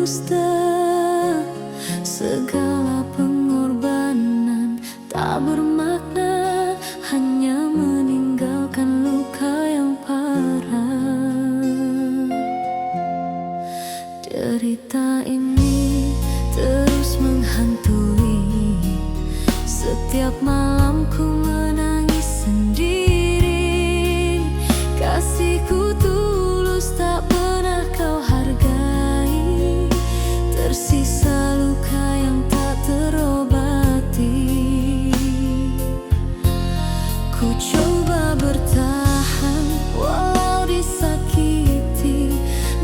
dusta. Segala pengorbanan tak bermakna, hanya meninggalkan luka yang parah. Derita ini terus menghantui. Setiap malam ku menangis sendiri. Kasihku tulus tak pernah kau hargai. Tersisa luka yang tak terobati. Ku coba bertahan walau disakiti,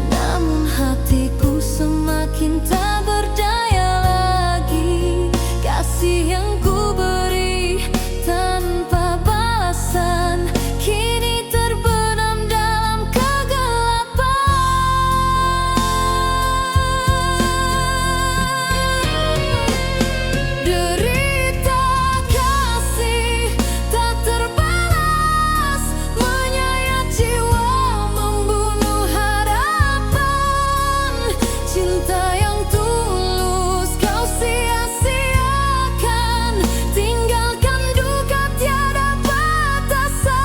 namun hatiku semakin tak berdaya lagi. Kasih yang ku beri tanpa balasan kini terbenam dalam kegelapan. Derita kasih tak terbalas, menyayat jiwa, membunuh harapan. Cinta yang tulus kau sia-siakan, tinggalkan duka tiada batasan.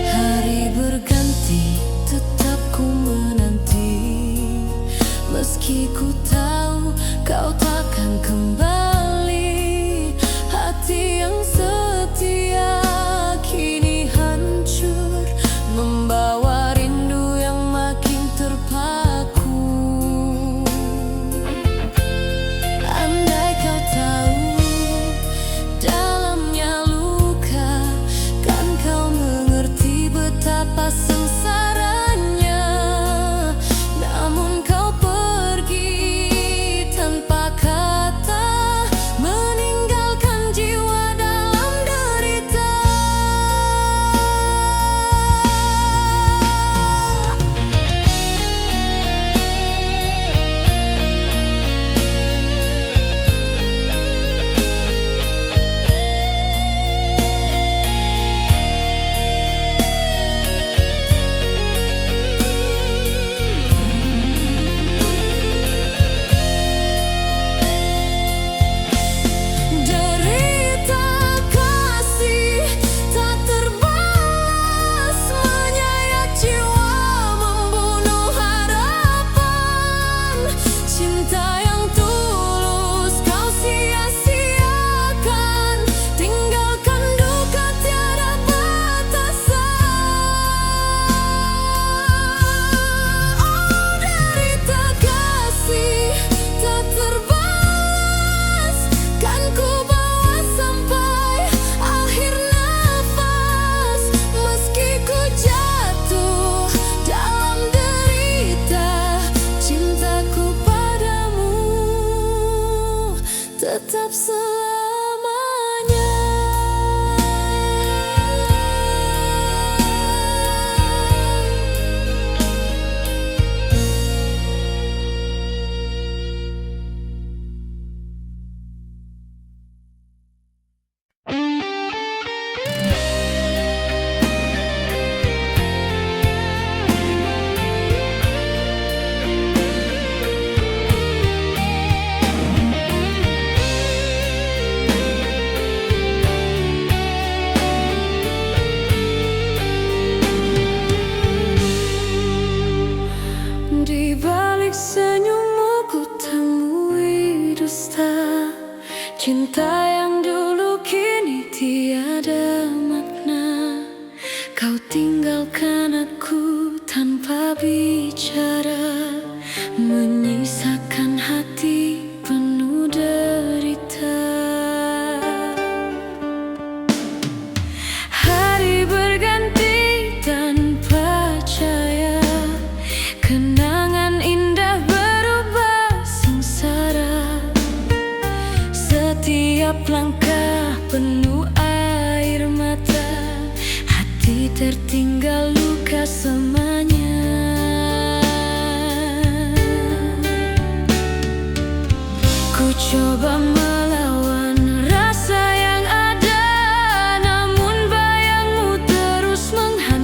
Hari berganti, tetap ku menanti. Meski ku tahu kau takkan kembali. Hati yang setia kini hancur, membawa rindu yang makin terpaku. Andai kau tahu dalamnya luka, kan kau mengerti betapa sengsaranya. Namun kau pergi tanpa kata, meninggalkan jiwa dalam derita. Derita kasih tak terbalas, menyayat jiwa, membunuh harapan. Cinta yang tulus kau sia-siakan, tinggalkan duka tiada batasan. Oh, derita kasih tak terbalas, kan ku bawa sampai akhir nafas. Meski ku jatuh dalam derita, cintaku padamu tetap selamanya. Di balik senyummu ku temui dusta. Cinta yang dulu kini tiada makna. Kau tinggalkan aku tanpa bicara, menyisakan hati penuh derita. Hari berganti tanpa cahaya, kenangan indah berubah sengsara. Setiap langkah penuh air mata, hati tertinggal luka semuanya. Ku coba melawan rasa yang ada, namun bayangmu terus menghalangi.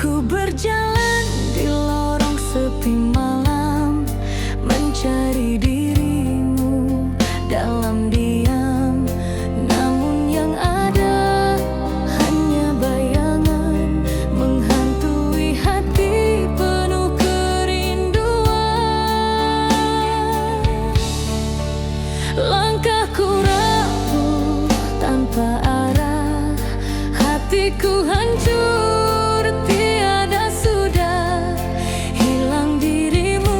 Ku berjalan di lorong sepi malam, mencari dirimu dalam diam. Namun yang ada hanya bayangan menghantui hati penuh kerinduan. Langkahku rapuh tanpa arah, hatiku hancur tiada sudah. Hilang dirimu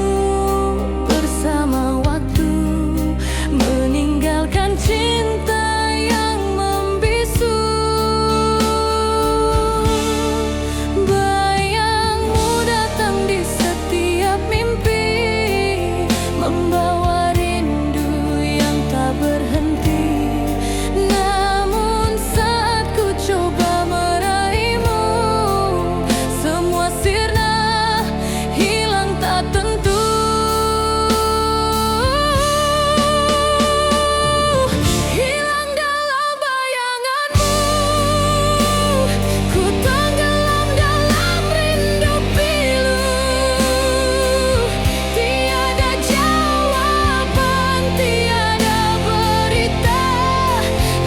bersama waktu, meninggalkan cinta yang membisu. Bayangmu datang di setiap mimpi, membawa rindu yang tak berhenti. Namun saat ku coba meraihmu, semua sirna hilang tak tentu. Hilang dalam bayanganmu, ku tenggelam dalam rindu pilu. Tiada jawaban, tiada berita,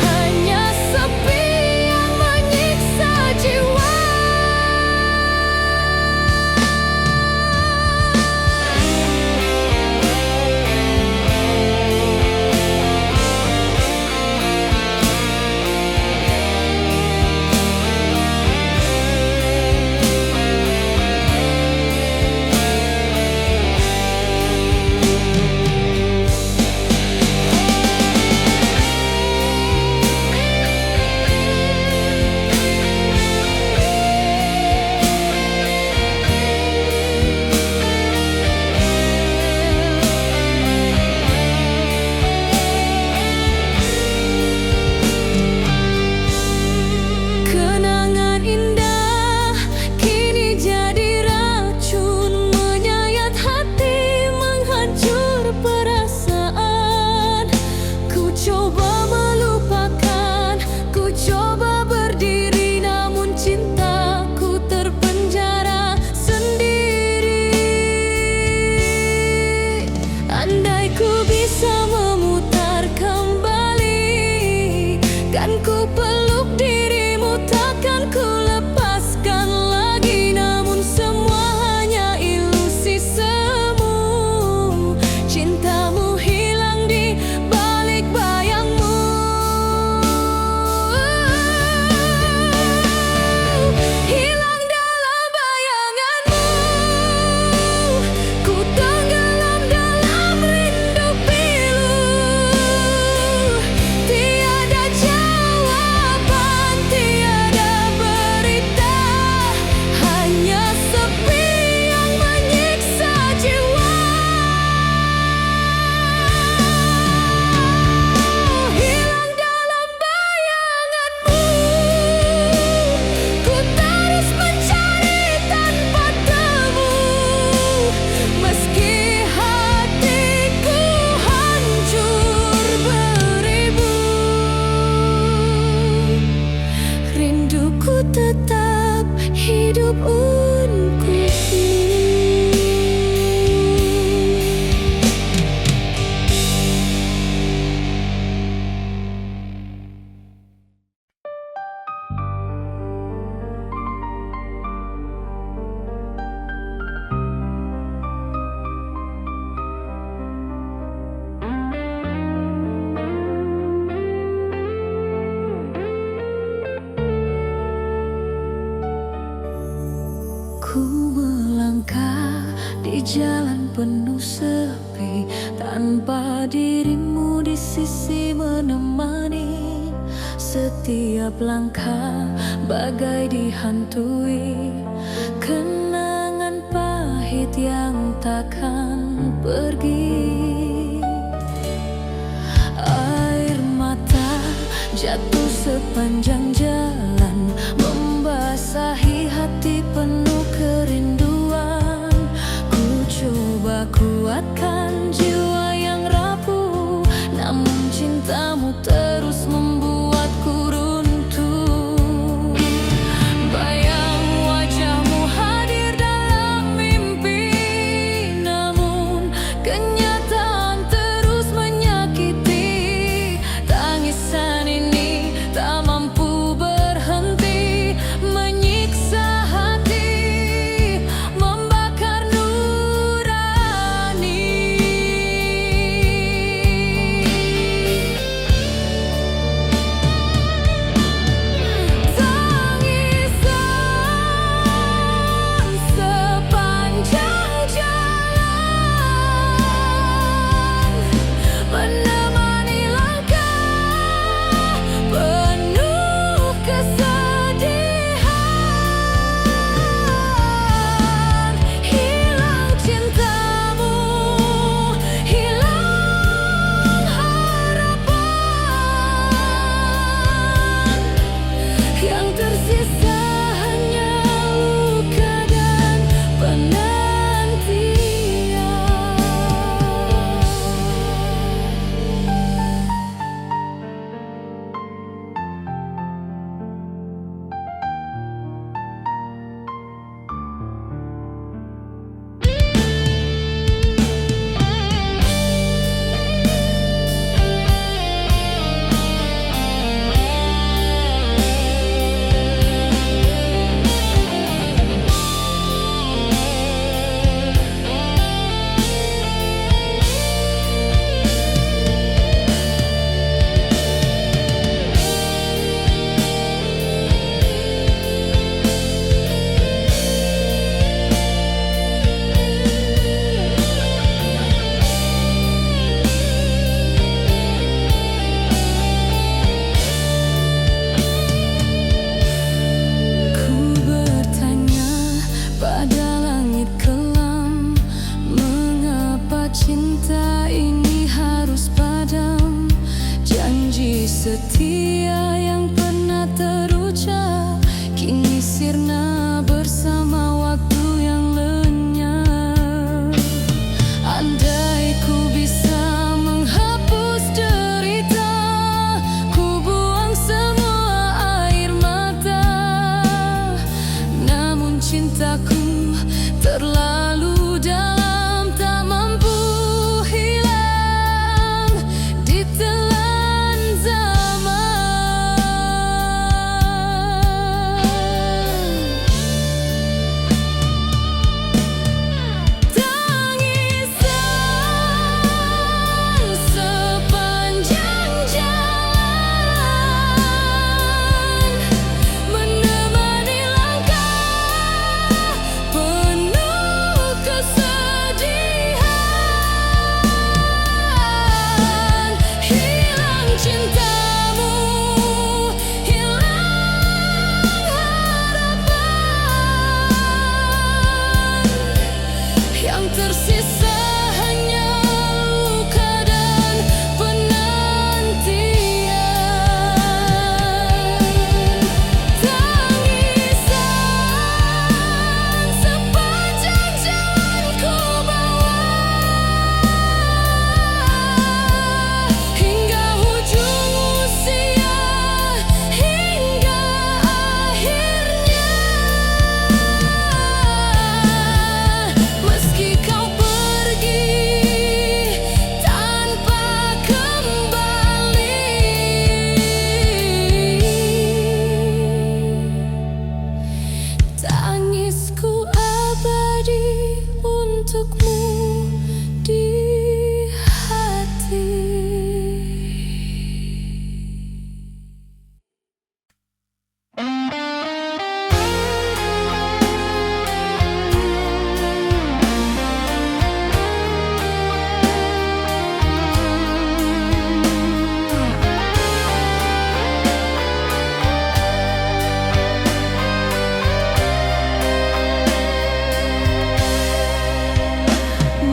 hanya sepi yang menyiksa jiwa. Kenangan indah kini jadi racun, menyayat hati, menghancur perasaan. Ku coba melupakan, ku coba berdiri, namun cintaku terpenjara sendiri. Andai ku bisa memutar kembali, kan ku peluk dirimu, takkan ku lepaskan lagi. Namun semua hanya ilusi semu, cintamu hilang di balik bayangmu. Hilang dalam bayanganmu, ku tenggelam dalam rindu pilu. Tiada jawaban, tiada berita, hanya sepi yang menyiksa jiwa. Hilang dalam bayanganmu, ku terus mencari tanpa temu. Meski hatiku hancur beribu, rinduku tetap hidup untukmu. Ku melangkah di jalan penuh sepi, tanpa dirimu di sisi menemani. Setiap langkah bagai dihantui kenangan pahit yang takkan pergi. Air mata jatuh sepanjang jalan, membasahi hati penuh kerinduan. Ku coba kuatkan jiwa yang rapuh, namun cintamu terus membuatku runtuh. Bayang wajahmu cintaku terlalu dalam, tak mampu hilang ditelan zaman. Tangisan sepanjang jalan menemani langkah penuh kesedihan. Hilang cintamu, hilang harapan, yang tersisa hanya luka dan penantian. Tangisan sepanjang jalan ku bawa hingga ujung usia, hingga akhirnya. Meski kau pergi tanpa kembali, tangisku abadi untukmu di hati.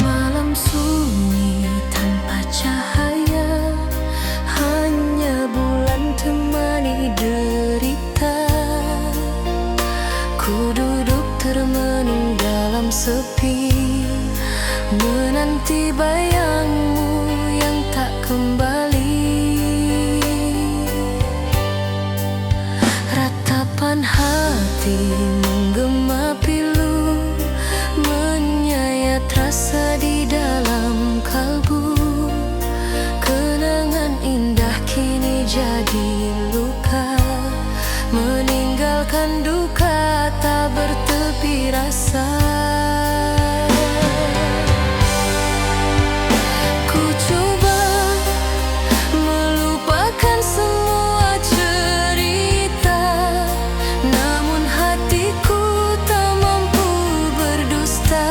Malam sunyi tanpa cahaya, hanya bulan temani derita. Ku duduk termenung dalam sepi, menanti bayangmu yang tak kembali. Ratapan hati menggema pilu, menyayat rasa di dalam kalbu. Kenangan indah kini jadi luka, meninggalkan duka tak bertepi rasa. Ku coba melupakan semua cerita, namun hatiku tak mampu berdusta.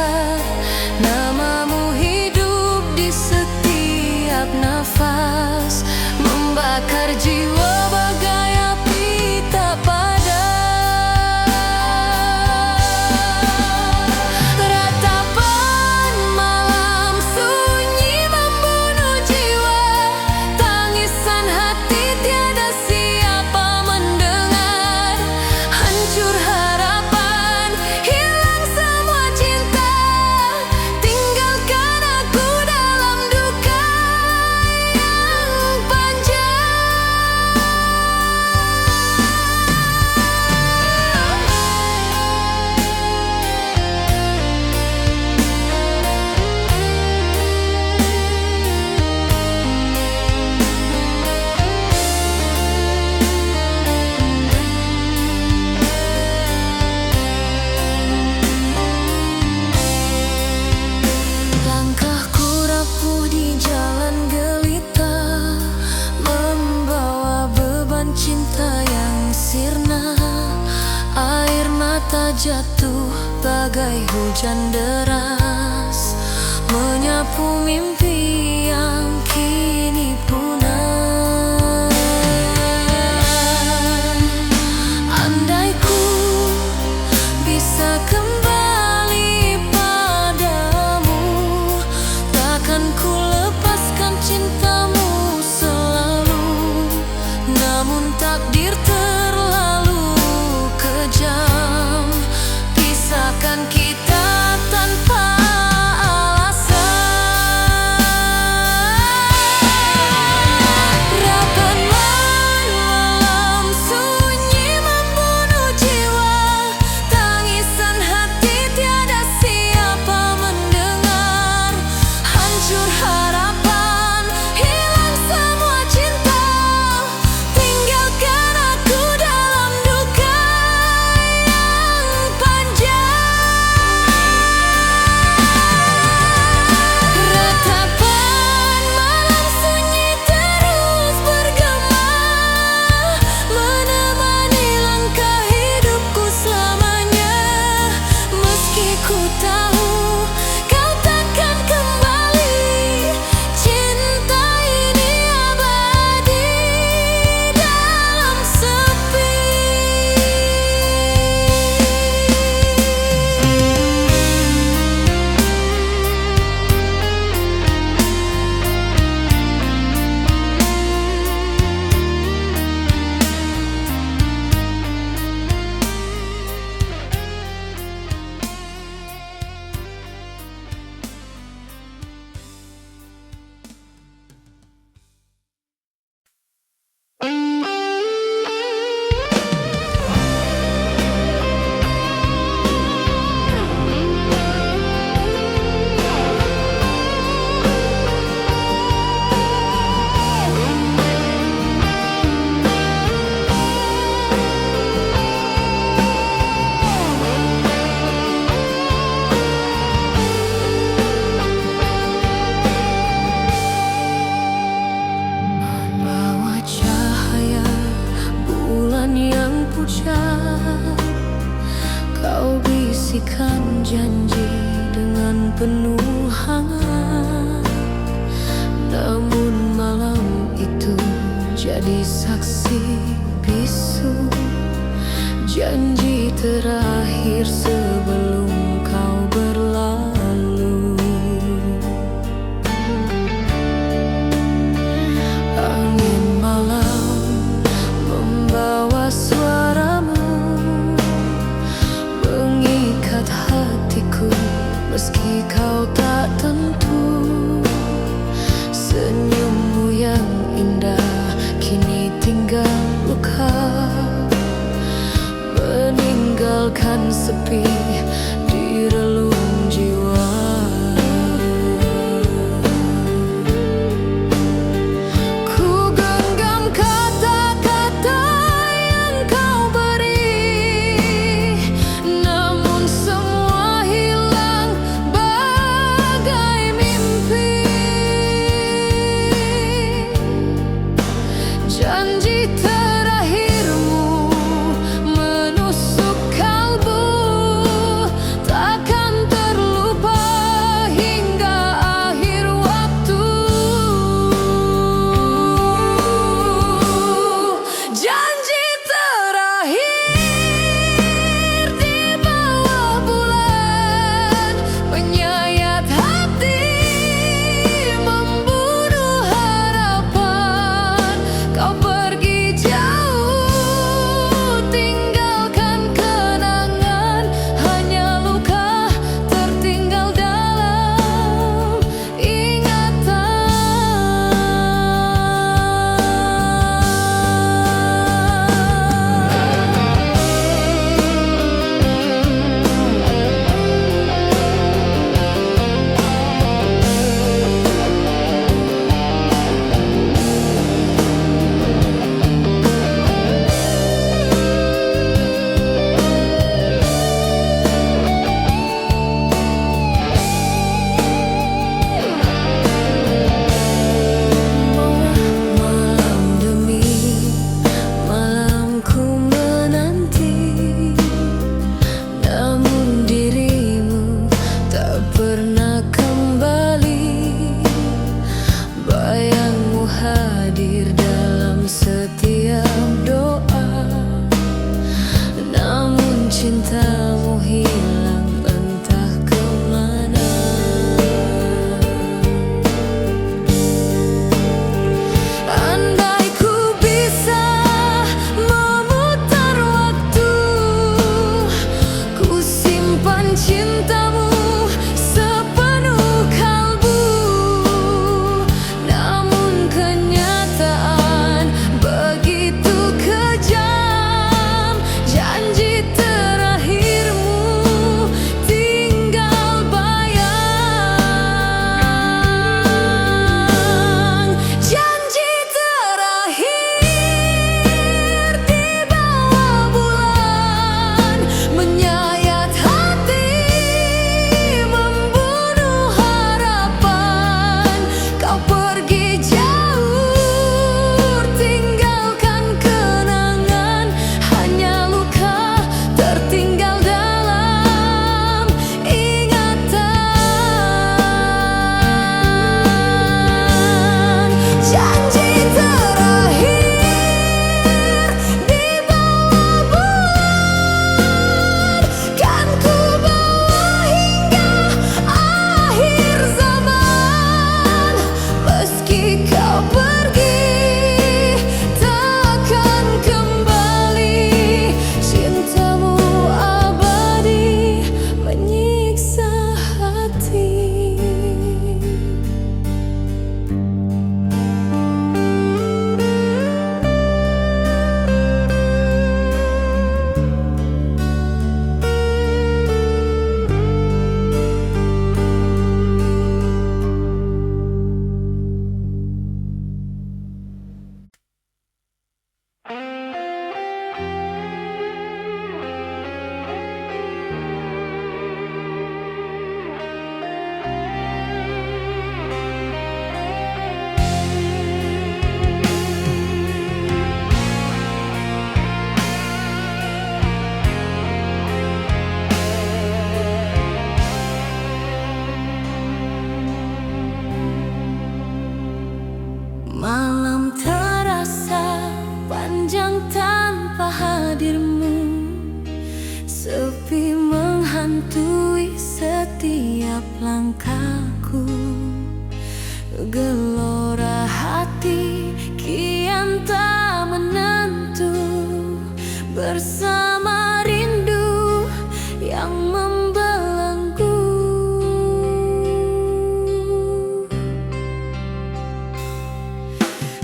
Namamu hidup di setiap nafas, membakar jiwa bagai api tak padam. Ratapan malam sunyi membunuh jiwa, tangisan hati tiada siapa mendengar. Hancur harapan, hilang semua cinta, tinggalkan aku dalam duka yang panjang. Langkahku rapuh di jalan gelita, membawa beban cinta yang sirna. Air mata jatuh bagai hujan deras, menyapu mimpi yang kini punah. Andai ku bisa kembali padamu, takkan ku lepaskan cintamu selalu. Namun takdir terlalu kejam, pisahkan kita tanpa alasan. saksikan janji dengan penuh hangat. Namun malam itu jadi saksi bisu, janji terakhir sebelum kau berlalu. Angin malam membawa suaramu, mengikat hatiku meski kau tak tentu. Senyummu yang indah kini tinggal luka, meninggalkan sepi di relung jiwa. Ku genggam kata-kata yang kau beri, namun semua hilang bagai mimpi. Janji terakhirmu menusuk kalbu, takkan terlupa hingga akhir waktu. Janji terakhir di bawah bulan, menyayat hati, membunuh harapan. Kau pergi jauh, tinggalkan kenangan, hanya luka tertinggal dalam ingatan. Malam demi malam ku menanti, namun dirimu tak pernah kembali. Bayangmu hadir dalam setiap doa, namun cintamu hilang entah kemana. Andai ku bisa memutar waktu, ku simpan cintamu sepenuh kalbu. Namun kenyataan begitu kejam, janji terakhirmu tinggal bayang. Janji terakhir di bawah bulan, menyayat hati, menghantui setiap langkahku. Gelora hati kian tak menentu, bersama rindu yang membelenggu.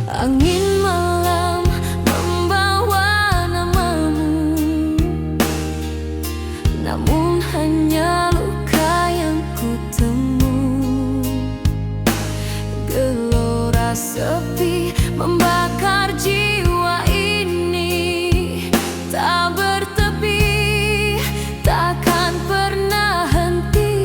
Angin malam membawa namamu, namun hanya luka yang kutemu. Gelora sepi membakar jiwa ini, tak bertepi, takkan pernah henti.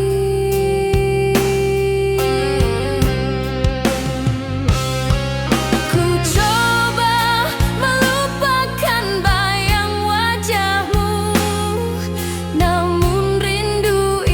Ku coba melupakan bayang wajahmu, namun rindu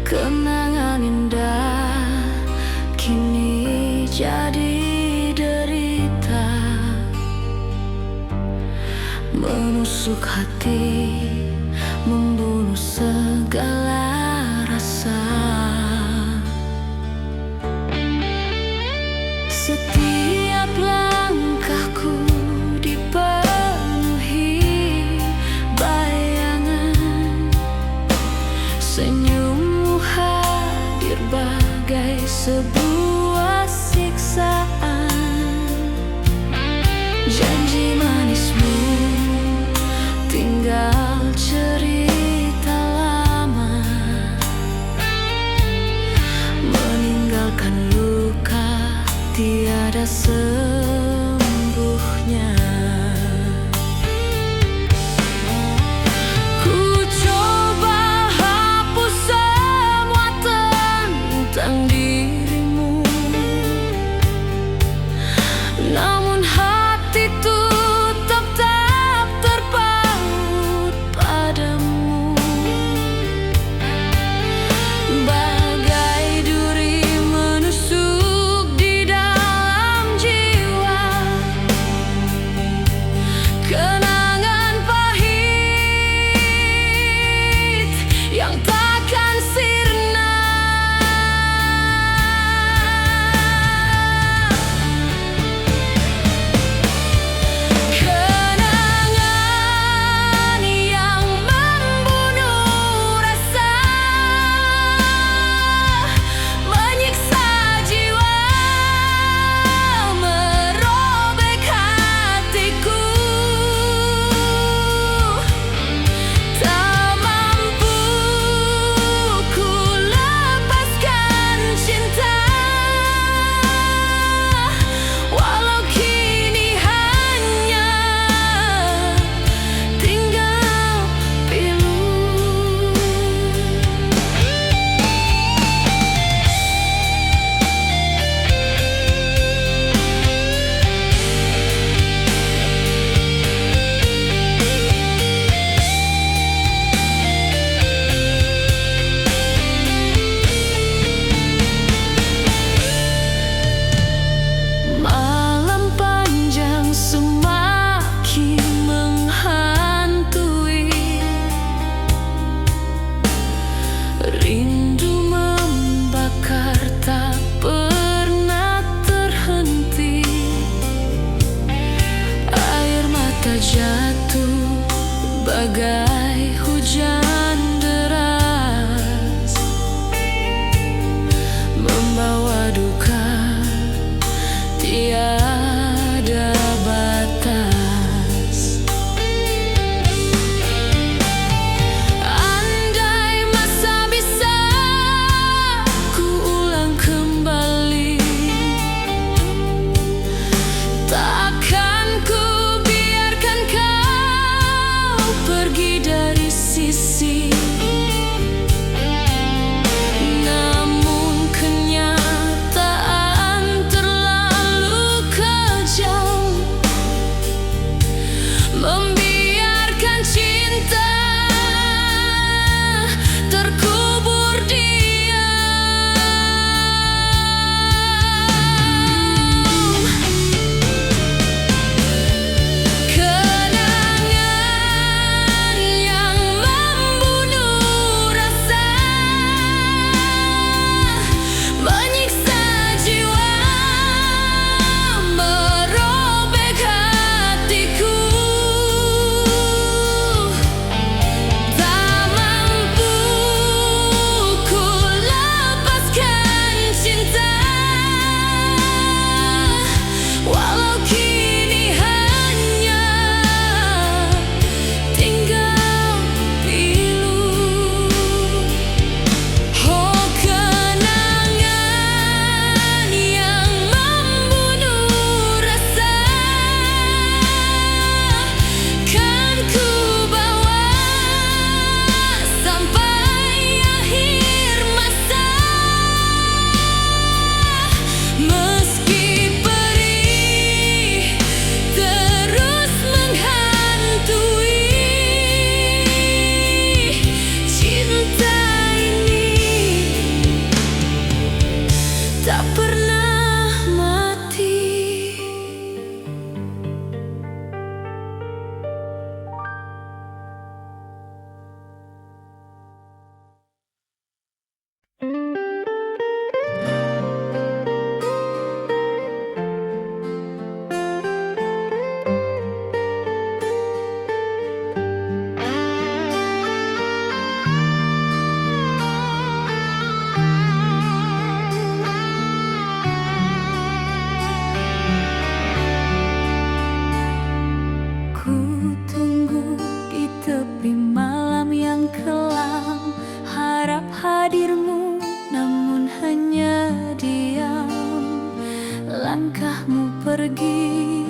Kenangan indah kini jadi derita, menusuk hati, membunuh segala rasa. Setiap langkahku dipenuhi bayangan, senyummu hadir bagai sebuah siksaan. Janji manismu tinggal cerita lama, meninggalkan luka tiada sembuhnya. Ku coba hapus semua tentang dirimu, namun hatiku tetap terpaut padamu. Bagai duri menusuk di dalam jiwa, hadirmu, namun hanya diam. Langkahmu pergi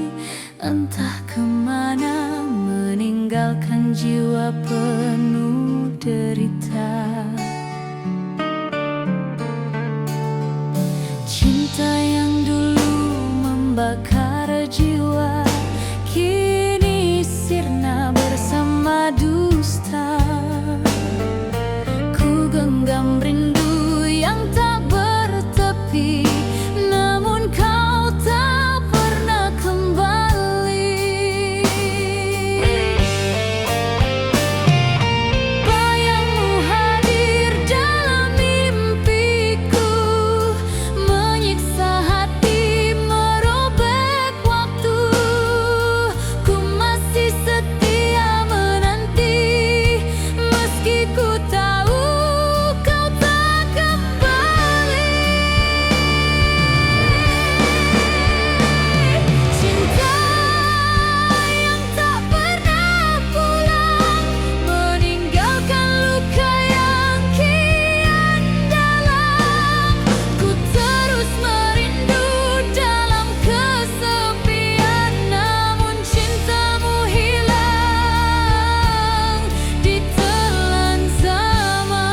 entah kemana, meninggalkan jiwa penuh derita. Cinta yang dulu membakar jiwa kini sirna bersama dusta. Ku genggam rindu yang tak bertepi, namun kau tak pernah kembali. Bayangmu hadir dalam mimpiku, menyiksa hati, merobek waktu. Ku masih setia menanti, meski ku tahu kau tak kembali. Cinta yang tak pernah pulang, meninggalkan luka yang kian dalam. Ku terus merindu dalam kesepian, namun cintamu hilang ditelan zaman.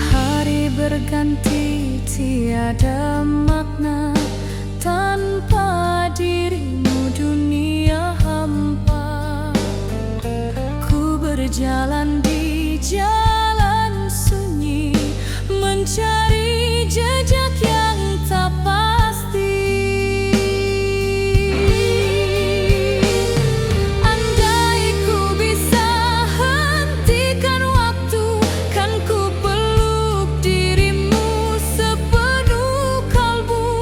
Hari berganti, tiada makna tanpa dirimu, dunia hampa. Ku berjalan di jalan sunyi, mencari jejak yang tak pasti. Andai ku bisa hentikan waktu, kan ku peluk dirimu sepenuh kalbu.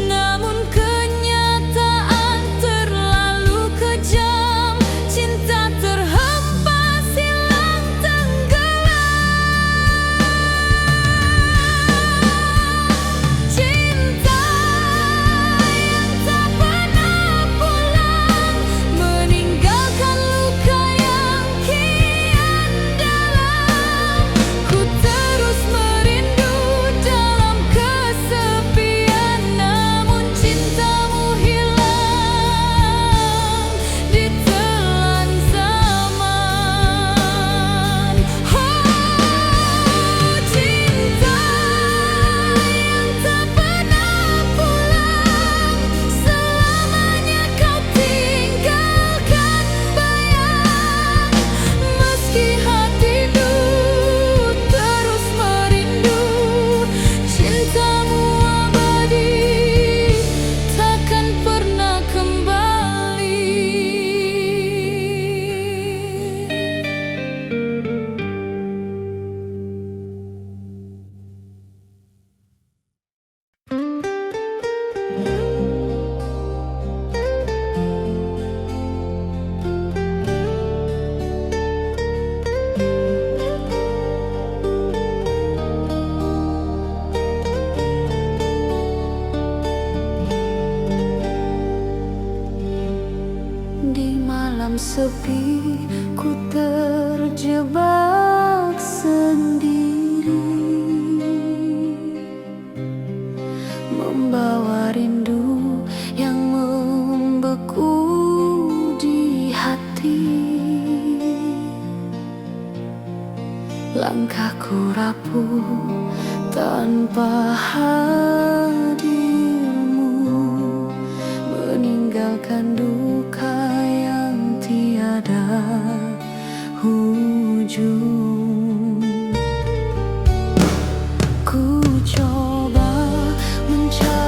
Namun kenyataan terlalu kejam, cinta terhempas hilang tenggelam. Cinta yang tak pernah pulang, meninggalkan luka yang kian dalam. Ku terus merindu dalam kesepian, namun cintamu hilang ditelan zaman. Oh, cinta yang tak pernah pulang, selamanya kau tinggalkan bayang. Meski hatiku terus merindu, cintamu abadi, takkan pernah kembali. Di malam sepi, ku terjebak sendiri, membawa rindu yang membeku di hati. Langkahku rapuh tanpa hadirmu, meninggalkan duka yang tiada ujung. Ku coba mencari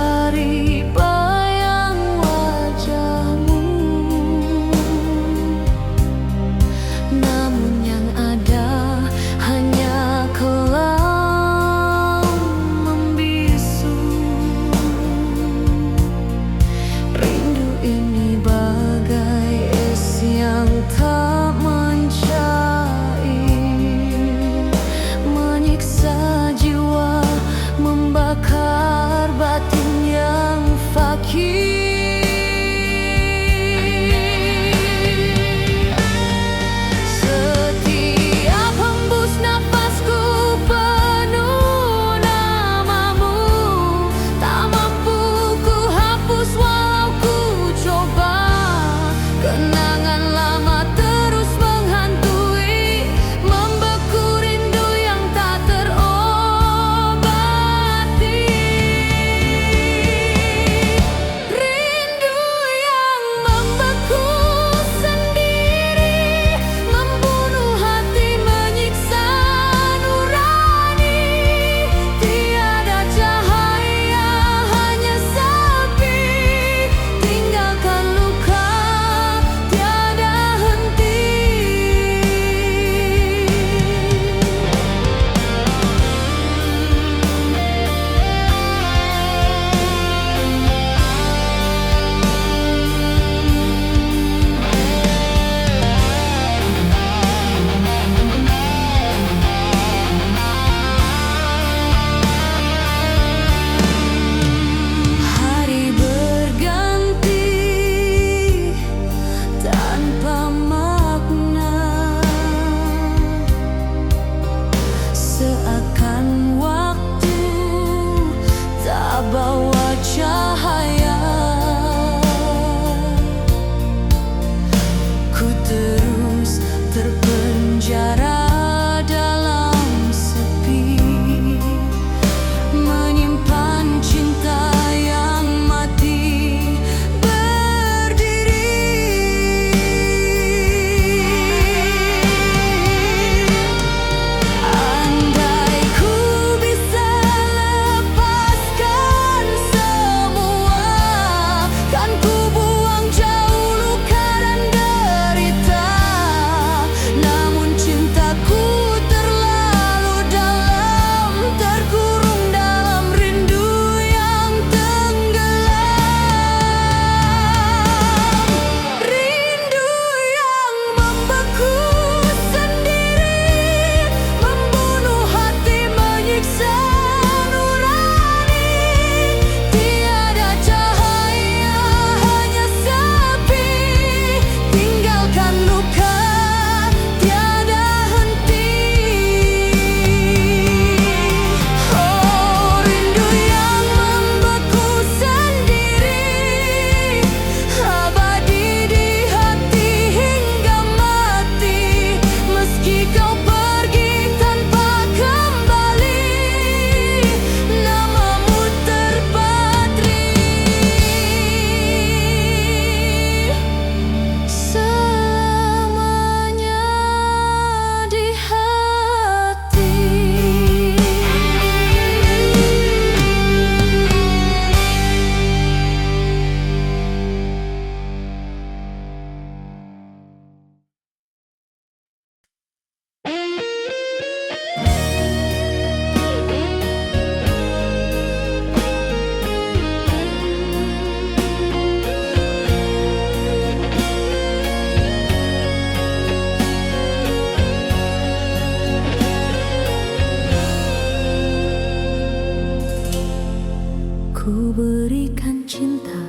Ku berikan cinta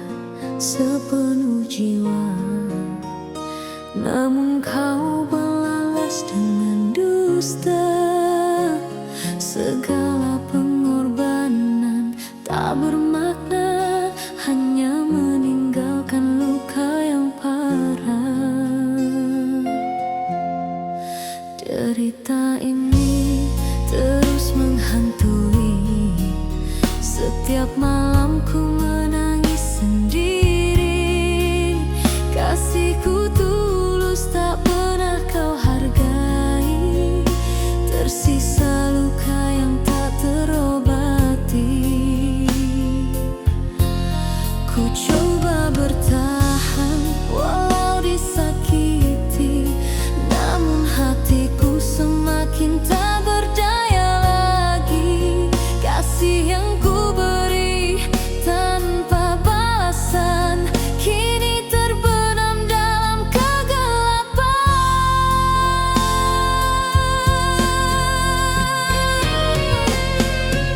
sepenuh jiwa, namun kau balas dengan dusta. Segala pengorbanan tak bermakna, hanya meninggalkan luka yang parah. Derita ini terus menghantui. Setiap malam ku menangis sendiri. Kasihku tulus tak pernah kau hargai. Tersisa luka yang tak terobati. Ku coba bertahan walau disakiti, namun hatiku semakin tak berdaya lagi. Kasih yang ku beri tanpa balasan kini terbenam dalam kegelapan.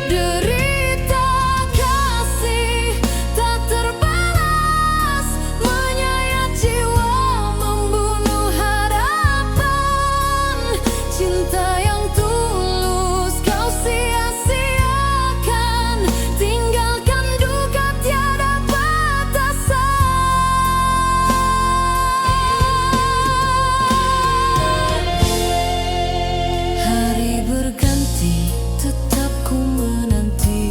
Derita kasih tak terbalas, menyayat jiwa, membunuh harapan. Cinta yang tulus kau sia-siakan, tinggalkan duka tiada batasan. Hari berganti, tetap ku menanti.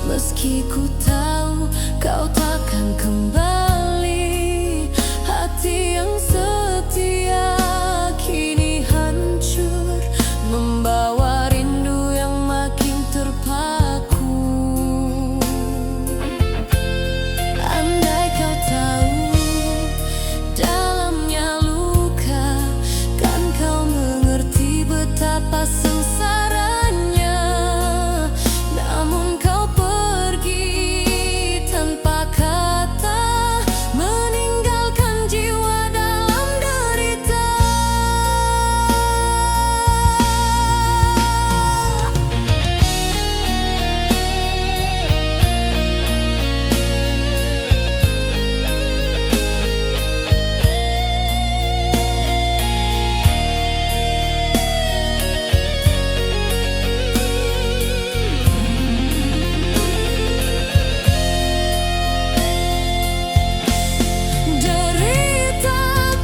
Meski ku tahu kau takkan kembali. Hati yang setia kini hancur, membawa rindu yang makin terpaku. Andai kau tahu dalamnya luka, kan kau mengerti betapa sengsaranya. Namun kau pergi tanpa kata, meninggalkan jiwa dalam derita. Derita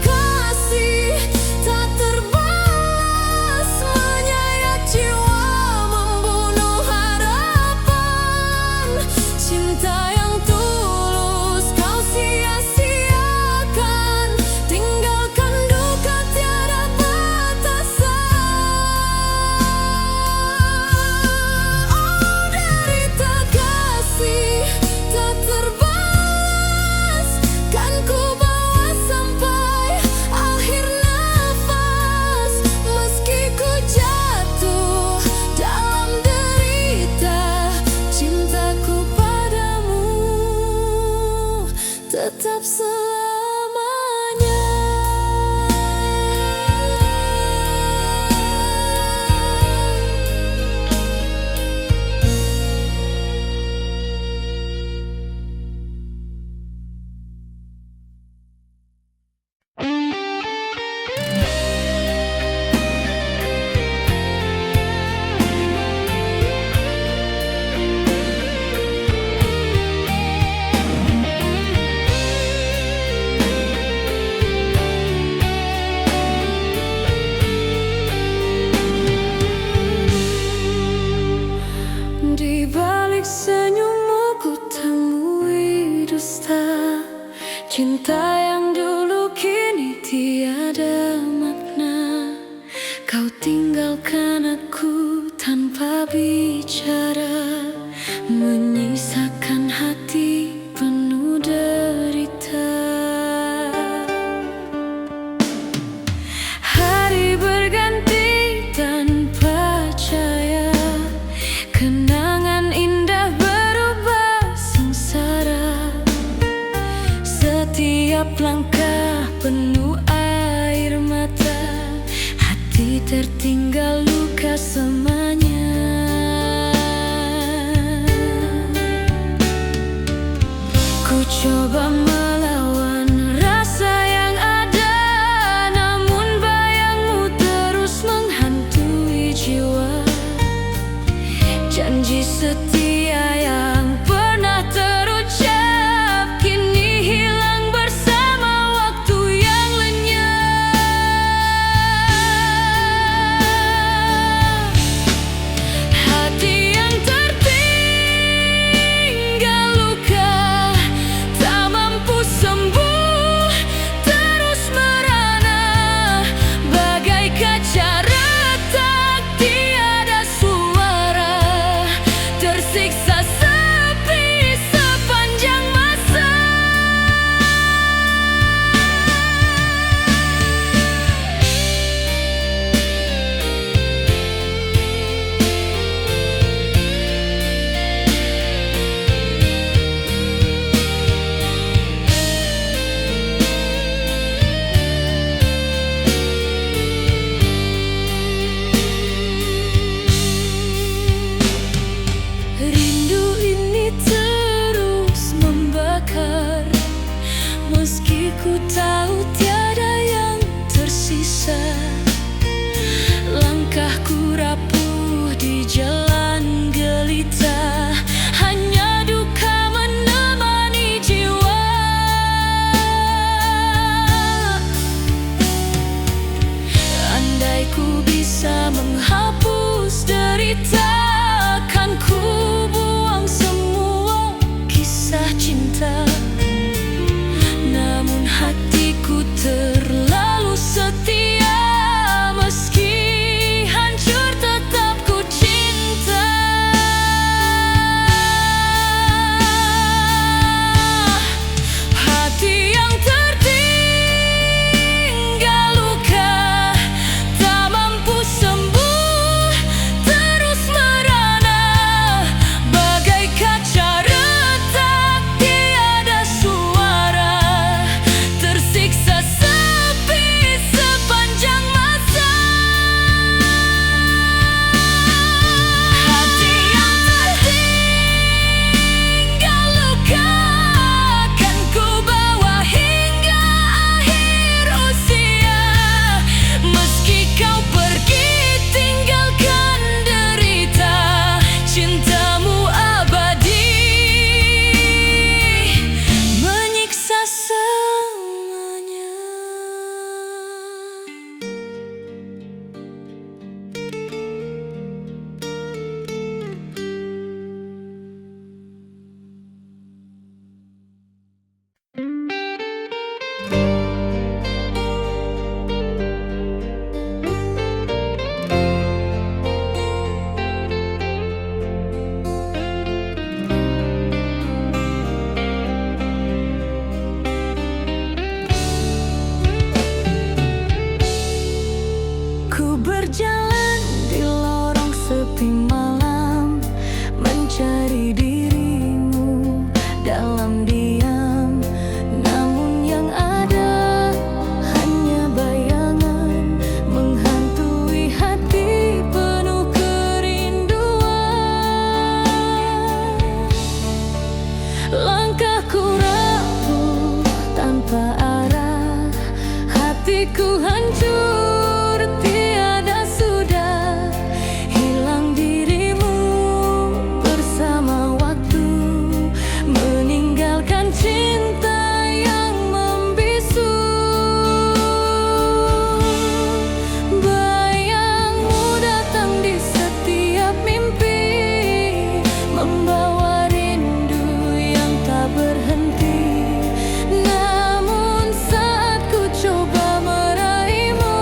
kasih tak terbalas, menyayat jiwa, membunuh harapan. Cinta yang tulus kau sia-siakan, tinggalkan duka tiada batasan. Oh, derita kasih tak terbalas, kan ku bawa sampai akhir nafas. Meski ku jatuh dalam derita, cintaku padamu tetap selamanya. Di balik senyummu ku temui dusta. Cinta yang dulu kini tiada makna. Kau tinggalkan aku tanpa bicara, menyisakan hati penuh derita. Hari berganti tanpa cahaya, kenangan indah berubah sengsara. Setiap langkah penuh air mata, hati tertinggal luka semuanya. coba melawan rasa yang ada, namun bayangmu terus menghantui jiwa. Janji setia yang pernah terucap kini hilang bersama waktu yang lenyap. Hati yang tertinggal luka, tak mampu sembuh, terus merana bagai kaca retak, tiada suara, tersiksa sepi sepanjang masa. Rindu ini terus membakar, meski ku tahu tiada yang tersisa. Langkahku rapuh di jalan gelita, hanya duka menemani jiwa. Andai ku bisa menghapus derita, kan ku buang semua kisah cinta. Namun hatiku terlalu setia, meski hancur tetap ku cinta. Hati yang tertinggal luka, tak mampu sembuh, terus merana bagai kaca retak, tiada suara, tersiksa sepi sepanjang masa. Hati yang tertinggal luka, kan ku bawa hingga akhir usia. Meski kau pergi tinggalkan derita, cintamu abadi menyiksa selamanya. Ku berjalan di lorong sepi malam, mencari dirimu dalam diam. Namun yang ada hanya bayangan menghantui hati penuh kerinduan. Langkahku rapuh tanpa arah, hatiku hancur, tiada sudah, hilang dirimu bersama waktu, meninggalkan cinta yang membisu. Bayangmu datang di setiap mimpi, membawa rindu yang tak berhenti. Namun saat ku coba meraihmu,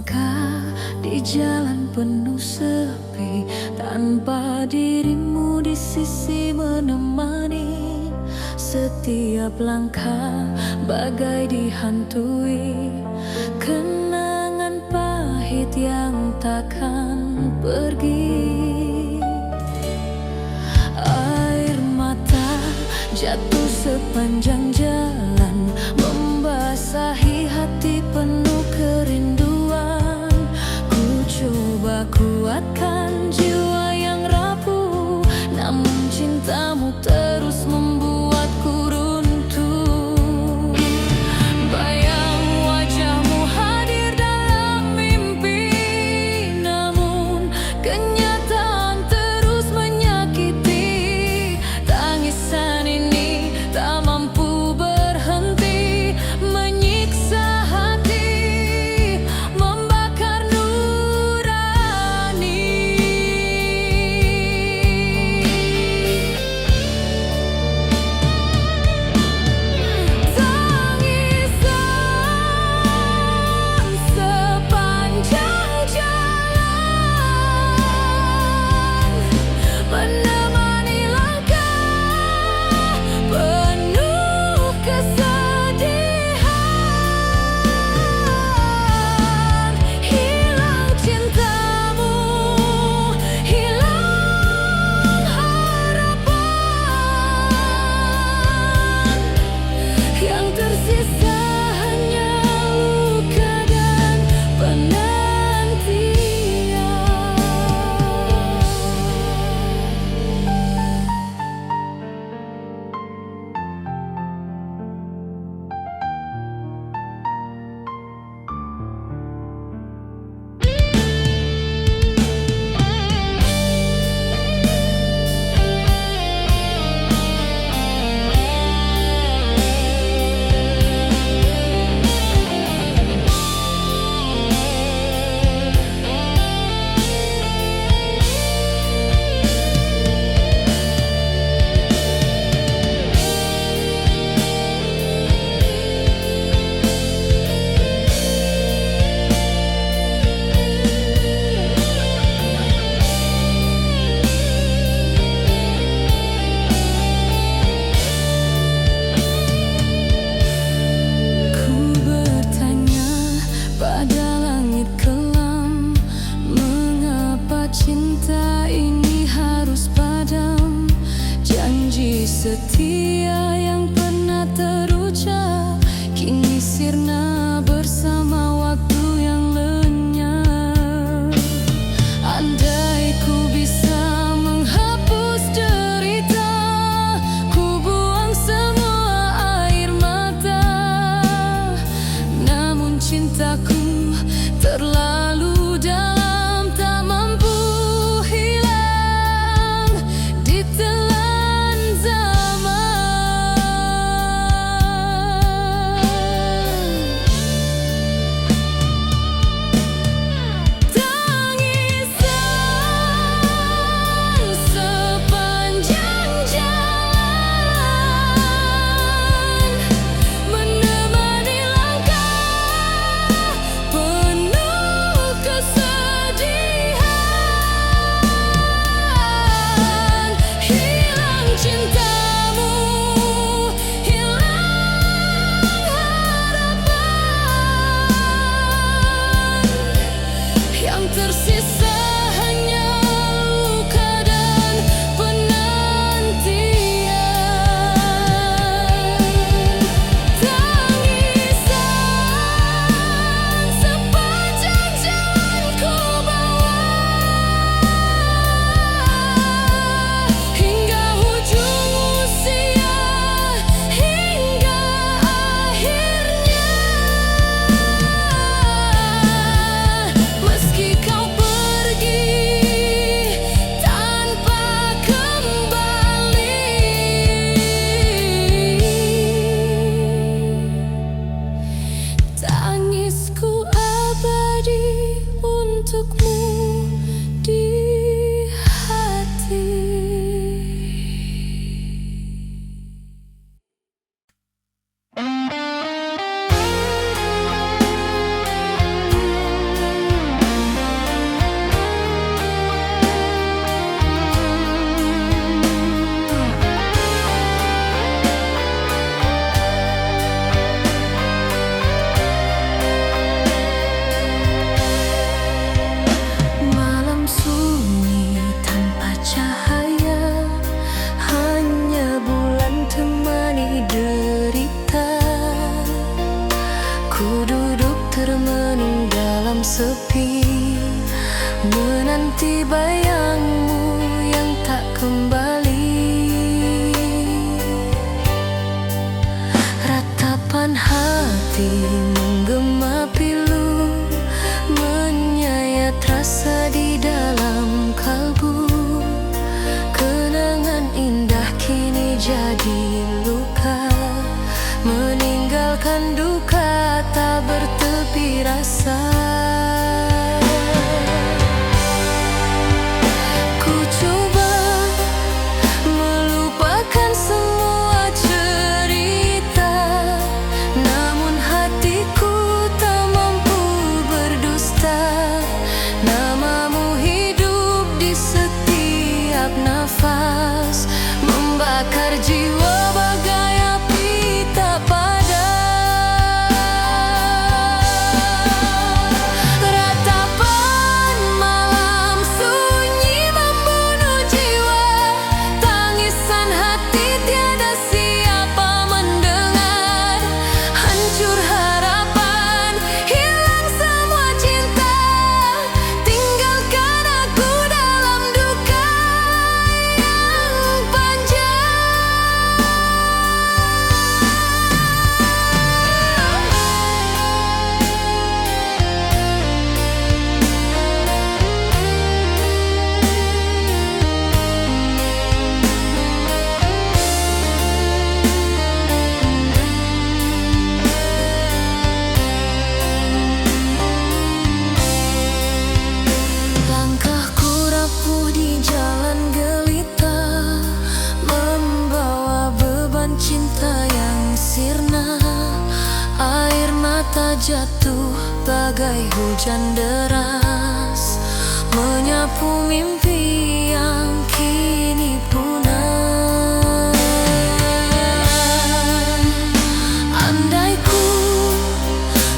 melangkah di jalan penuh sepi, tanpa dirimu di sisi menemani. Setiap langkah bagai dihantui kenangan pahit yang takkan pergi. Air mata jatuh sepanjang jalan, membasahi hati penuh kerinduan. Ku coba kuatkan jiwa yang rapuh, namun cintamu terus membuatku runtuh. Bayang wajahmu hadir dalam mimpi, namun kenyataan terus menyakiti. Tangisan ini tak mampu berhenti, menyiksa hati, membakar nurani. Tangisan sepanjang jalan menemani langkah penuh kesedihan. Hilang cintamu, hilang harapan, yang tersisa hanya luka dan penantian. Ku bertanya pada langit kelam, mengapa cinta ini harus padam? Janji setia yang pernah terucap kini sirna bersama waktu yang lenyap. Andai ku bisa menghapus derita, ku buang semua air mata. Namun cintaku terlalu dalam, tak mampu hilang ditelan zaman. seperti bayangmu yang tak kembali. Ratapan hati menggema pilu, menyayat rasa di dalam kalbu. Kenangan indah kini jadi luka, meninggalkan duka tak bertepi rasa. Ku coba melupakan semua cerita, namun hatiku tak mampu berdusta. Namamu hidup di setiap nafas, membakar jiwa bagai api tak padam. Ratapan malam sunyi membunuh jiwa, tangisan hati tiada siapa mendengar. Hancur harapan, hilang semua cinta, tinggalkan aku dalam duka yang panjang. Langkahku rapuh di jalan gelita, membawa beban cinta yang sirna. Air mata jatuh bagai hujan deras, menyapu mimpi yang kini punah. Andai ku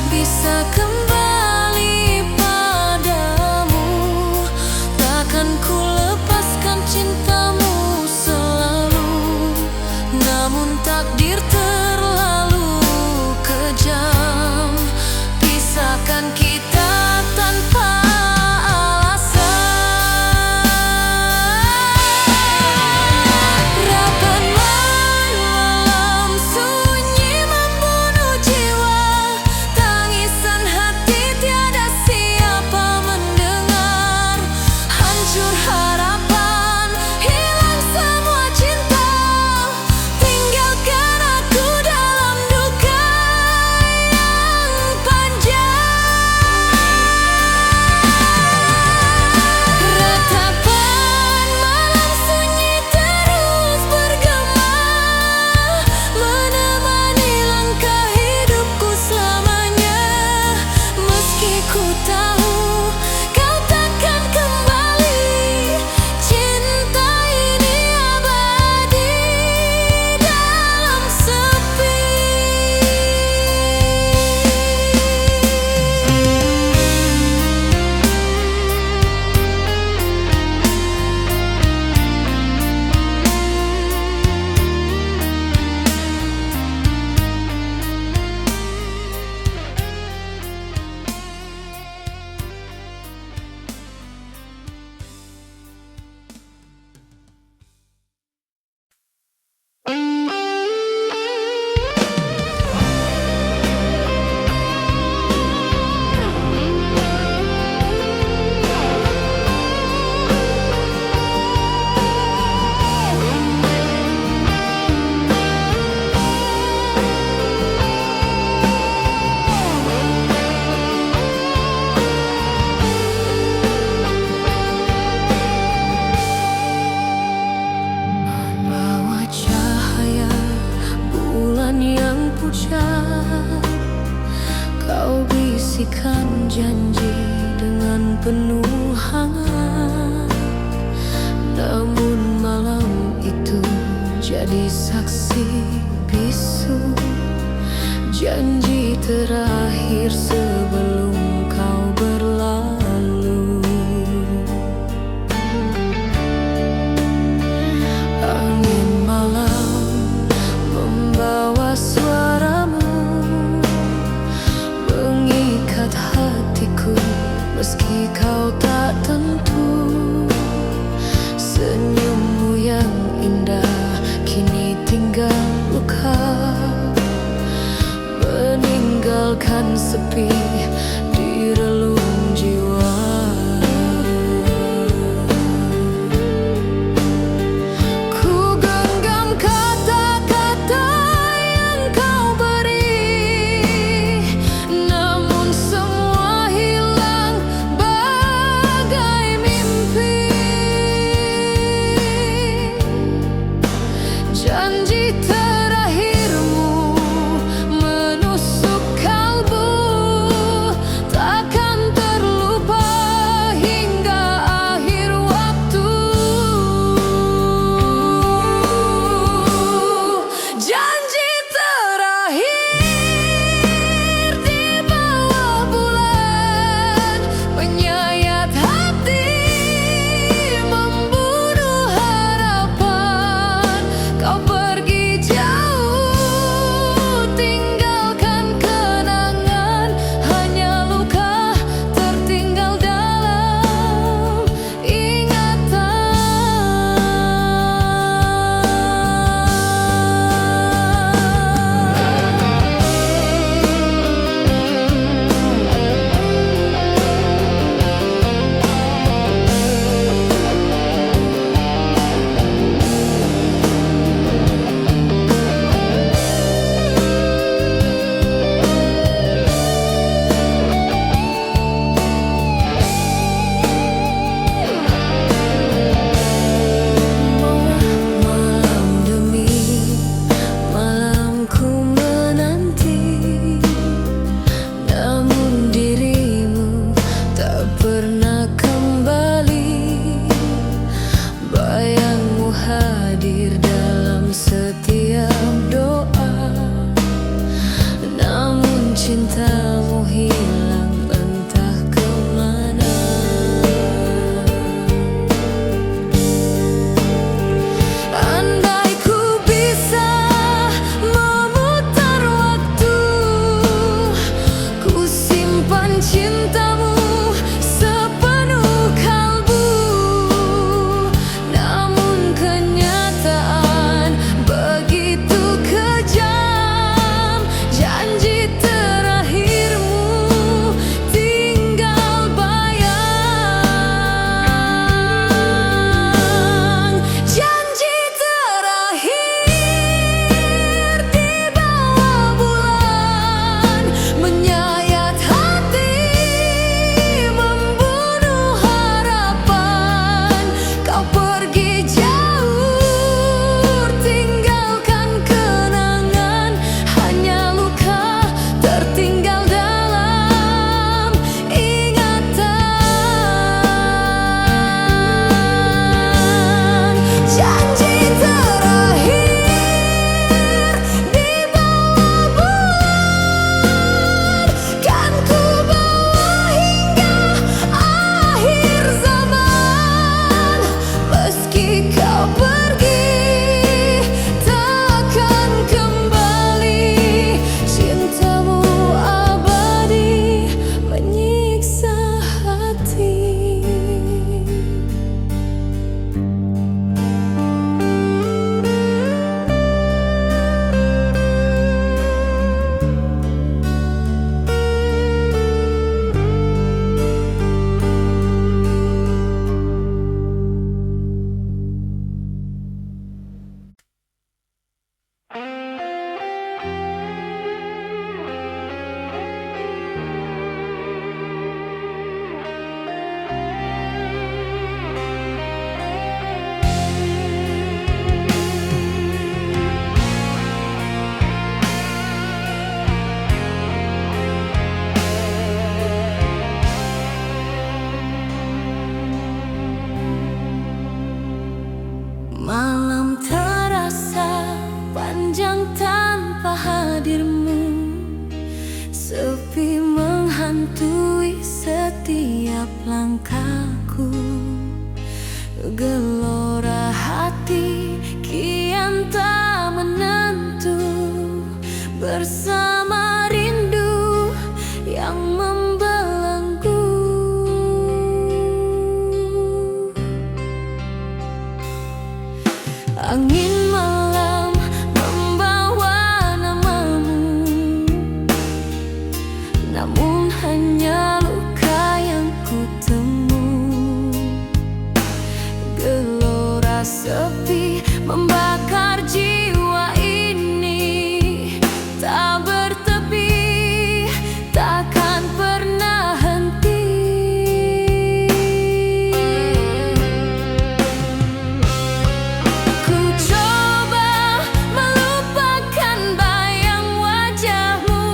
bisa kembali padamu, takkan ku lepaskan cintamu selalu. Namun takdir terlalu kejam, pisahkan kita tanpa alasan. Rapan malam sunyi membunuh jiwa, tangisan hati tiada siapa mendengar. Hancur harapan, hilang semua cinta, tinggalkan aku dalam duka yang panjang. Ratapan malam sunyi terus bergema, menemani langkah hidupku selamanya. Meski ku tahu kau takkan kembali, cinta ini abadi dalam sepi. Bawa cahaya bulan yang pucat, kau bisikan janji dengan penuh hangat. Namun malam itu jadi saksi bisu, janji terakhir sebelum kau berlalu. Angin malam membawa suaramu, mengikat hatiku meski kau tak tentu. setiap langkahku. Gelora hati kian tak menentu, bersama rindu yang membelenggu. Angin malam membawa namamu, namun hanya luka yang kutemu. Gelora sepi membakar jiwa ini, tak bertepi, takkan pernah henti. Ku coba melupakan bayang wajahmu,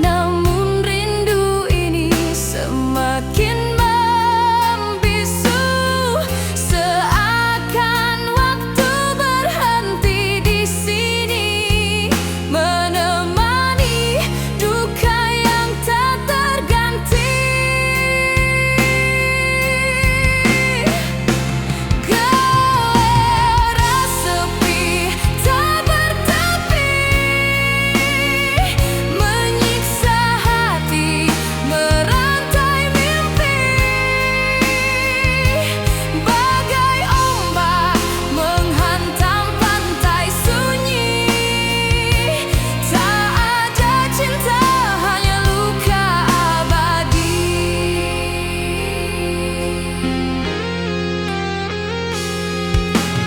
namun rindu ini semakin membisu. Seakan waktu berhenti di sini, menemani duka yang tak terganti. Gelora sepi tak bertepi, menyiksa hati, merantai mimpi. Bagai ombak menghantam pantai sunyi, tak ada cinta, hanya luka abadi.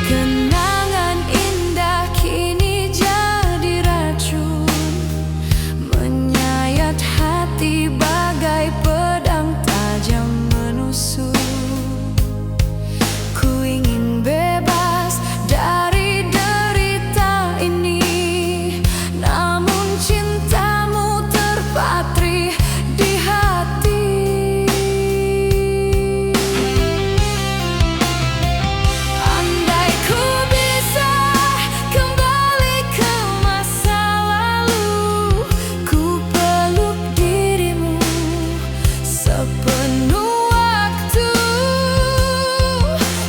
Kenangan indah kini jadi racun, menyayat hati bagai pedang tajam menusuk. Ku ingin bebas dari derita ini, namun cintamu terpatri di hati. Andai ku bisa kembali ke masa lalu, ku peluk dirimu sepenuh waktu.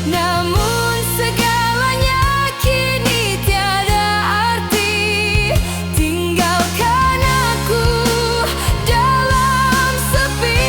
Namun segalanya kini tiada arti, tinggalkan aku dalam sepi.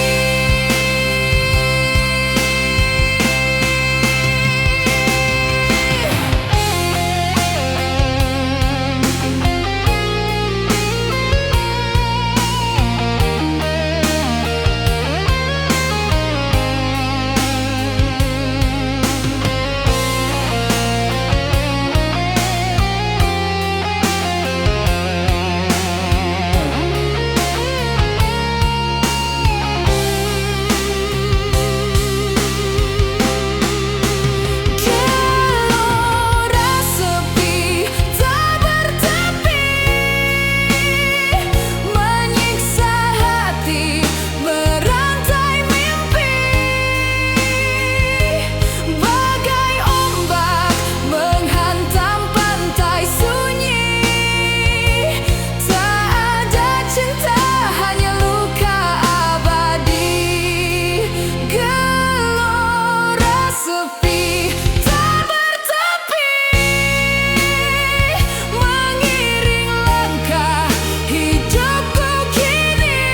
Gelora sepi tak bertepi, menyiksa hati, merantai mimpi. Bagai ombak menghantam pantai sunyi, tak ada cinta, hanya luka abadi. Gelora sepi tak bertepi, mengiring langkah hidupku kini,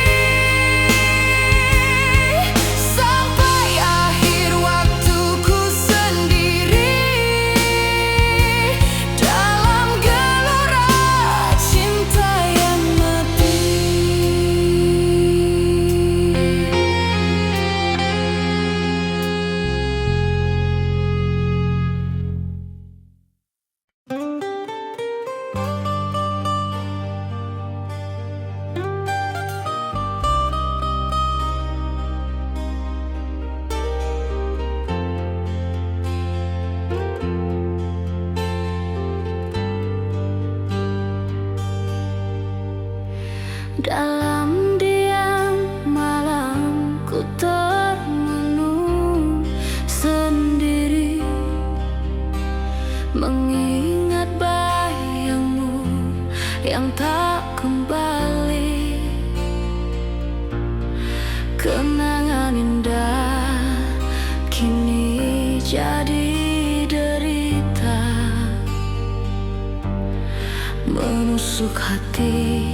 sampai akhir waktuku sendiri dalam gelora cinta yang mati. Dalam diam malam ku termenung sendiri, mengingat bayangmu yang tak kembali. Kenapa menusuk hati,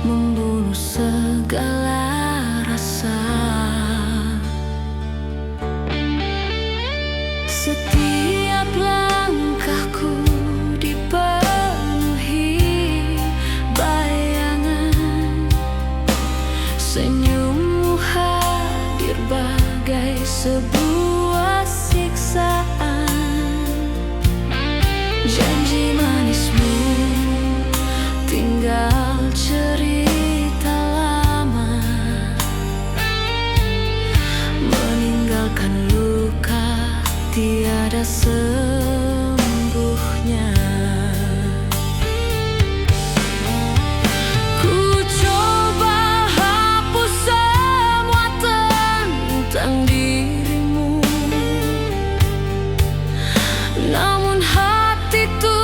membunuh segala rasa. Setiap langkahku dipenuhi bayangan, senyummu hadir bagai sebuah siksaan. Janji manismu tinggal cerita lama, meninggalkan luka tiada sembuhnya. Ku coba hapus semua tentang dirimu, namun hatiku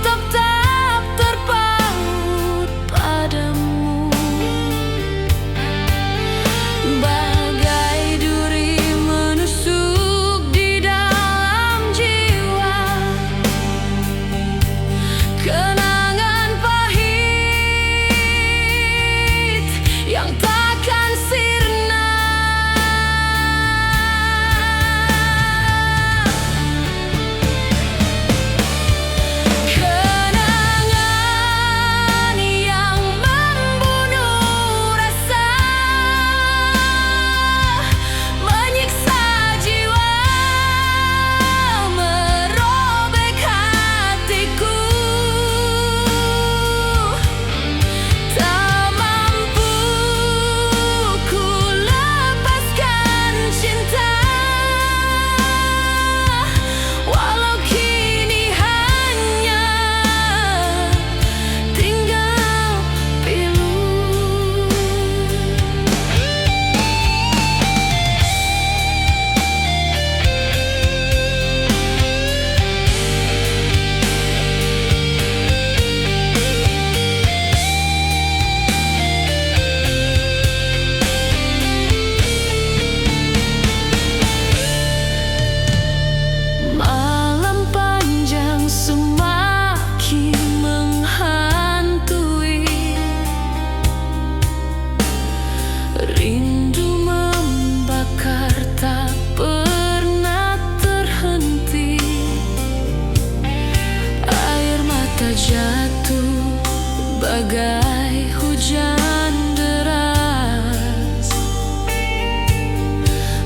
tetap terpaut padamu. Bagai duri menusuk di dalam jiwa, kenangan pahit yang takkan sirna. Kenangan yang membunuh rasa, menyiksa jiwa, merobek hatiku. Tak mampu ku lepaskan cinta, walau kini hanya tinggal pilu. Malam panjang semakin menghantui, rindu membakar tak pernah terhenti. Air mata jatuh bagai hujan deras,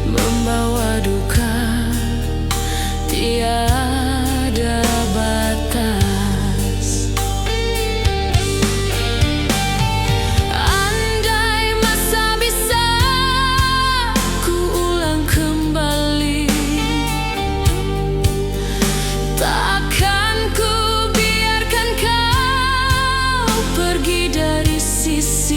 membawa duka tiada batas. Andai masa bisa ku ulang kembali, takkan ku biarkan kau pergi dari sisi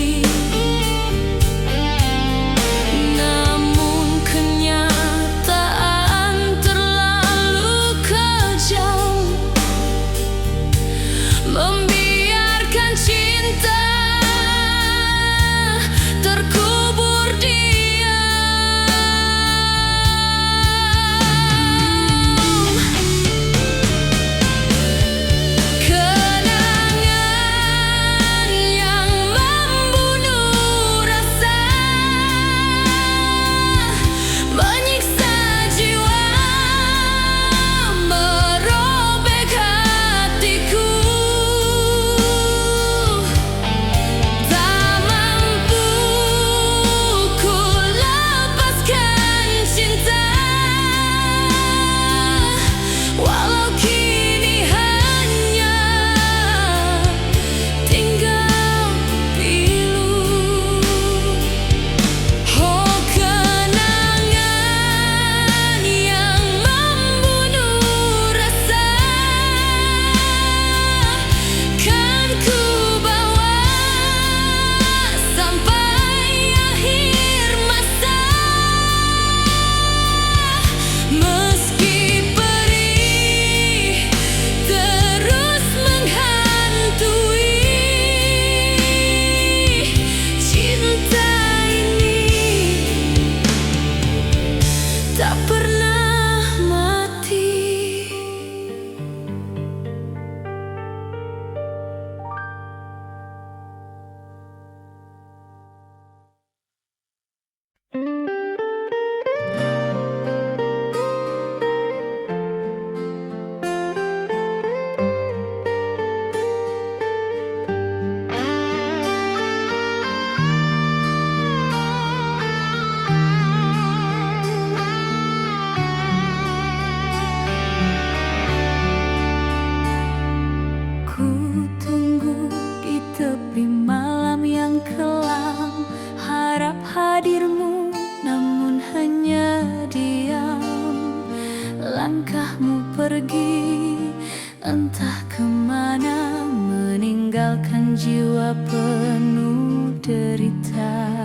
entah kemana, meninggalkan jiwa penuh derita.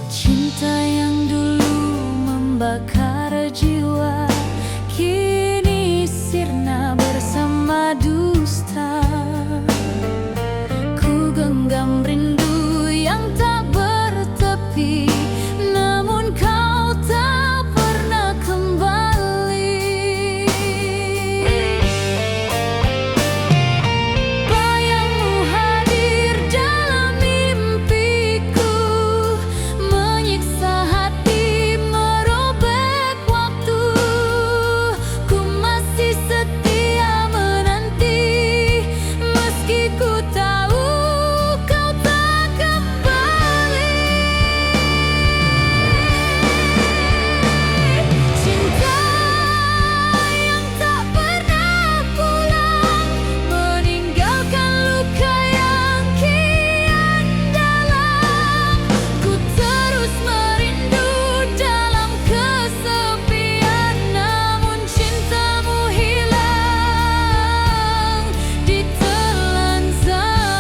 Cinta yang dulu membakar jiwa kini sirna bersama dusta. Ku genggam rindu yang tak bertepi, namun kau tak pernah kembali. Bayangmu hadir dalam mimpiku, menyiksa hati, merobek waktu. Ku masih setia menanti, meski ku tahu kau tak kembali. Cinta yang tak pernah pulang, meninggalkan luka yang kian dalam. Ku terus merindu dalam kesepian, namun cintamu hilang ditelan zaman.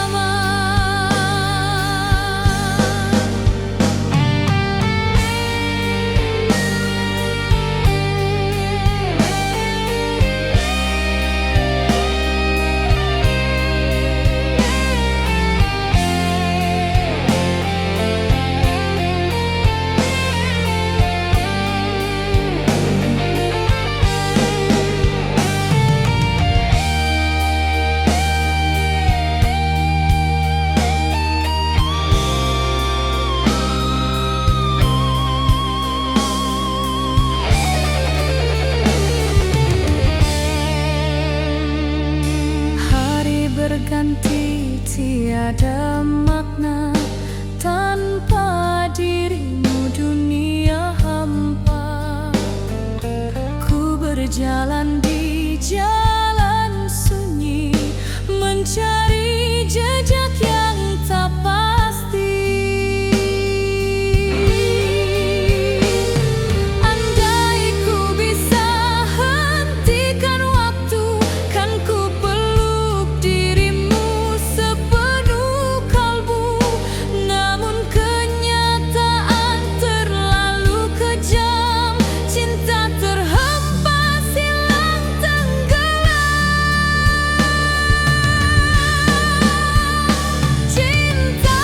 Hari berganti, tiada makna tanpa dirimu, dunia hampa. Ku berjalan di jalan sunyi, mencari jejak yang tak pasti. Andai ku bisa hentikan waktu, kan ku peluk dirimu sepenuh kalbu. Namun kenyataan terlalu kejam, cinta terhempas hilang tenggelam. Cinta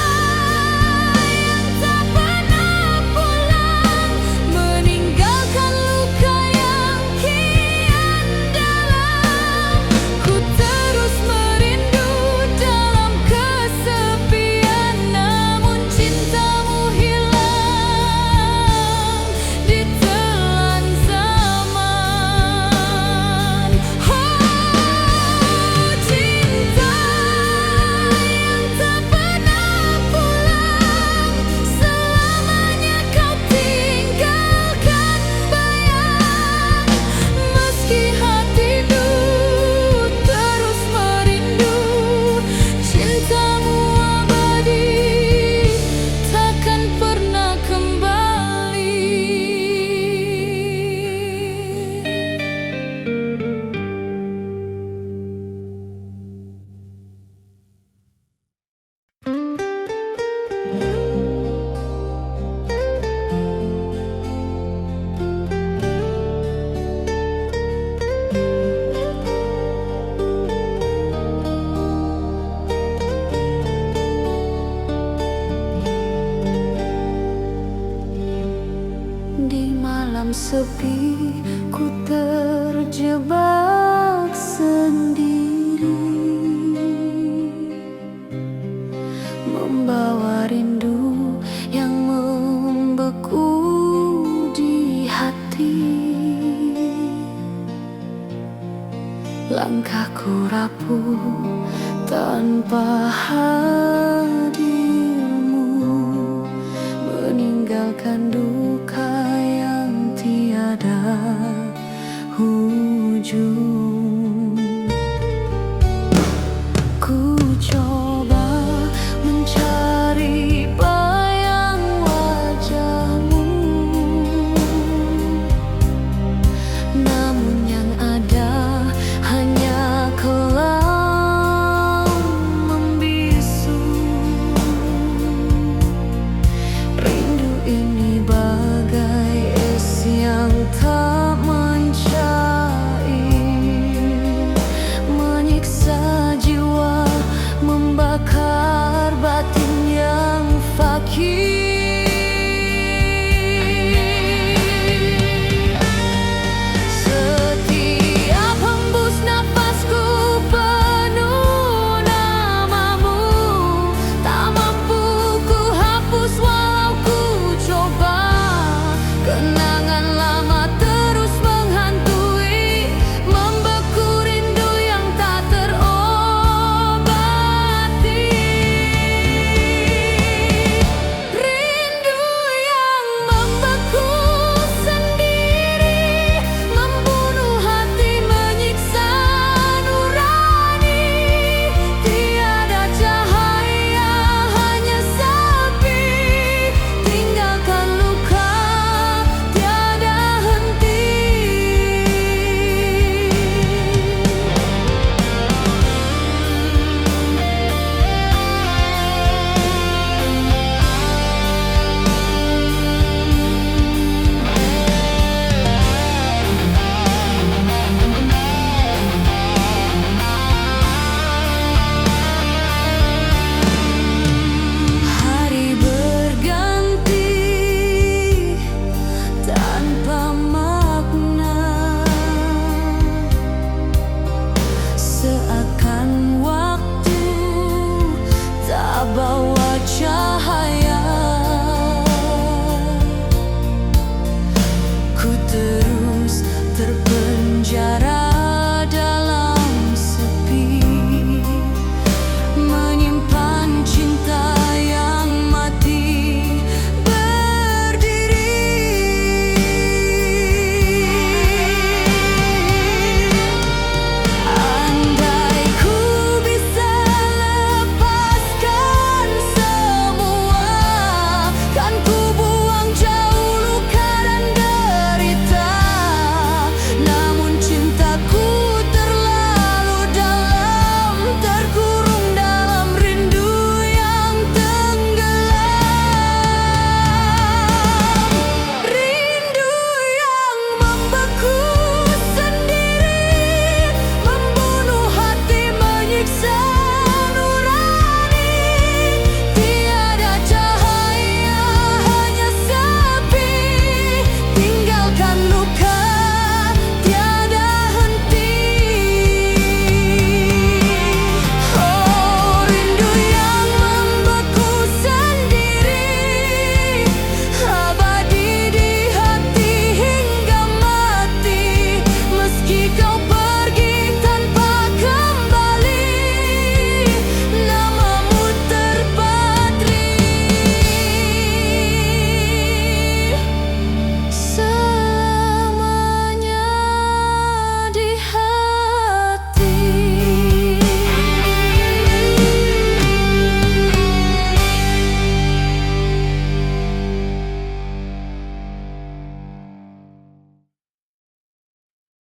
yang tak pernah pulang, meninggalkan luka yang kian dalam. Ku terus merindu dalam kesepian, namun cintamu hilang ditelan zaman. Oh, cinta yang tak pernah pulang, selamanya kau tinggalkan bayang. Meski hatiku terus merindu, cintamu abadi, takkan pernah kembali. Di malam sepi, ku terjebak sendiri, membawa rindu yang membeku di hati. Langkahku rapuh tanpa hadirmu, meninggalkan duka yang tiada ujung.